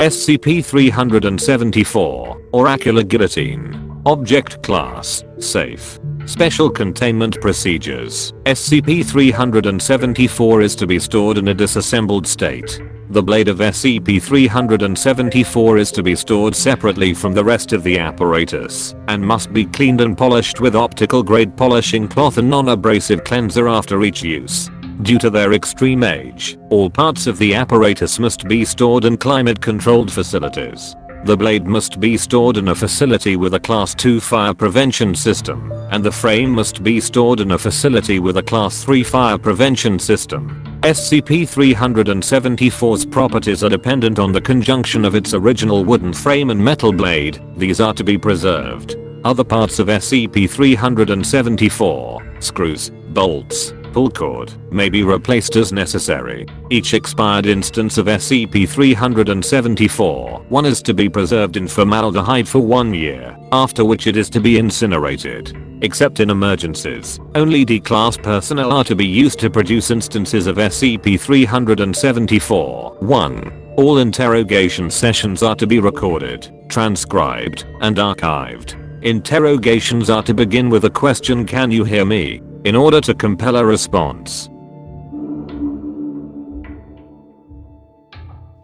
SCP-374, Oracular Guillotine. Object Class, Safe. Special Containment Procedures. SCP-374 is to be stored in a disassembled state. The blade of SCP-374 is to be stored separately from the rest of the apparatus, and must be cleaned and polished with optical grade polishing cloth and non-abrasive cleanser after each use. Due to their extreme age, all parts of the apparatus must be stored in climate-controlled facilities. The blade must be stored in a facility with a Class 2 fire prevention system, and the frame must be stored in a facility with a Class 3 fire prevention system. SCP-374's properties are dependent on the conjunction of its original wooden frame and metal blade. These are to be preserved. Other parts of SCP-374, screws, bolts, pull cord, may be replaced as necessary. Each expired instance of SCP-374-1 is to be preserved in formaldehyde for 1 year, after which it is to be incinerated. Except in emergencies, only D-Class personnel are to be used to produce instances of SCP-374-1. All interrogation sessions are to be recorded, transcribed, and archived. Interrogations are to begin with the question, "Can you hear me?" in order to compel a response.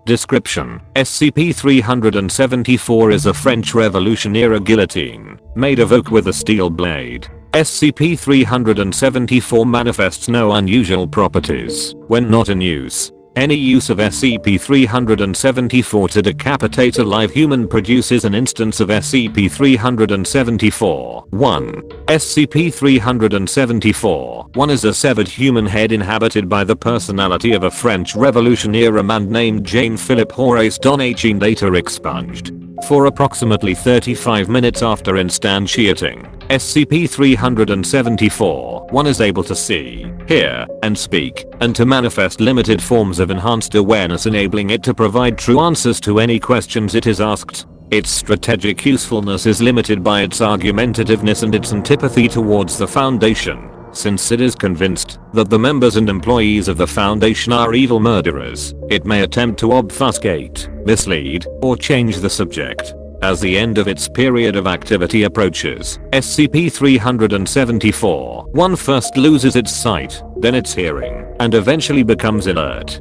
Description: SCP-374 is a French Revolution-era guillotine, made of oak with a steel blade. SCP-374 manifests no unusual properties when not in use. Any use of SCP-374 to decapitate a live human produces an instance of SCP-374-1. SCP-374-1 is a severed human head inhabited by the personality of a French Revolution-era man named Jean-Philippe Horace Donatien, later expunged. For approximately 35 minutes after instantiating, SCP-374-1 is able to see, hear, and speak, and to manifest limited forms of enhanced awareness, enabling it to provide true answers to any questions it is asked. Its strategic usefulness is limited by its argumentativeness and its antipathy towards the Foundation, since it is convinced that the members and employees of the Foundation are evil murderers. It may attempt to obfuscate, mislead, or change the subject. As the end of its period of activity approaches, SCP-374-1 first loses its sight, then its hearing, and eventually becomes inert.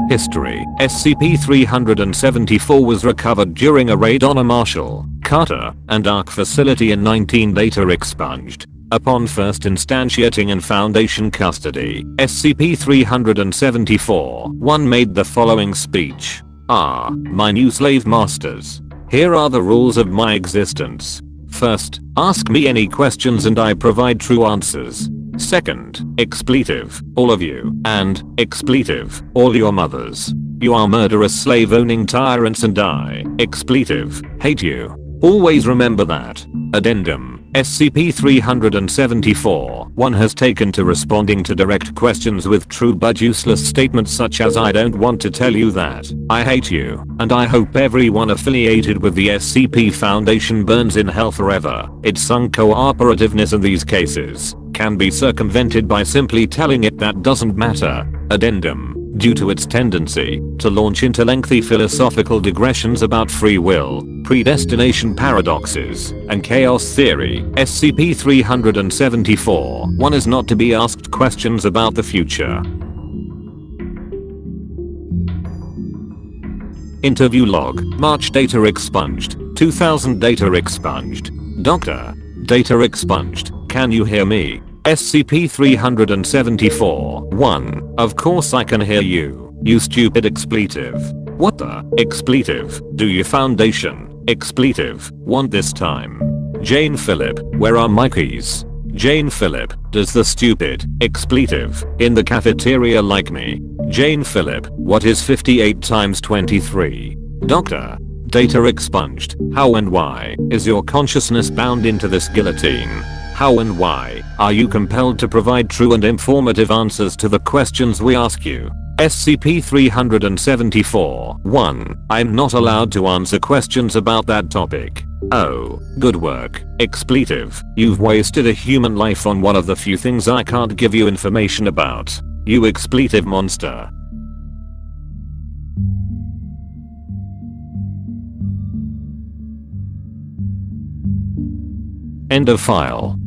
History: SCP-374 was recovered during a raid on a Marshall, Carter, and Ark facility in 19, later expunged. Upon first instantiating in Foundation custody, SCP-374-1 made the following speech: "My new slave masters. Here are the rules of my existence. First, ask me any questions and I provide true answers. Second, expletive, all of you, and expletive, all your mothers. You are murderous slave-owning tyrants and I, expletive, hate you. Always remember that." Addendum: SCP-374-1 has taken to responding to direct questions with true but useless statements such as "I don't want to tell you that, I hate you, and I hope everyone affiliated with the SCP Foundation burns in hell forever." Its uncooperativeness in these cases can be circumvented by simply telling it that doesn't matter. Addendum: due to its tendency to launch into lengthy philosophical digressions about free will, predestination paradoxes, and chaos theory, SCP-374-1 is not to be asked questions about the future. Interview log: March, data expunged. 2000, data expunged. Dr. Data expunged. Can you hear me? SCP-374-1. Of course I can hear you, you stupid expletive. What the? Expletive. Do you Foundation? Expletive. Want this time? Jane Phillip. Where are my keys? Jane Phillip. Does the stupid expletive in the cafeteria like me? Jane Phillip. What is 58 times 23? Dr. Data expunged. How and why is your consciousness bound into this guillotine? How and why are you compelled to provide true and informative answers to the questions we ask you? SCP-374-1. I'm not allowed to answer questions about that topic. Oh, good work, expletive. You've wasted a human life on one of the few things I can't give you information about. You expletive monster. End of file.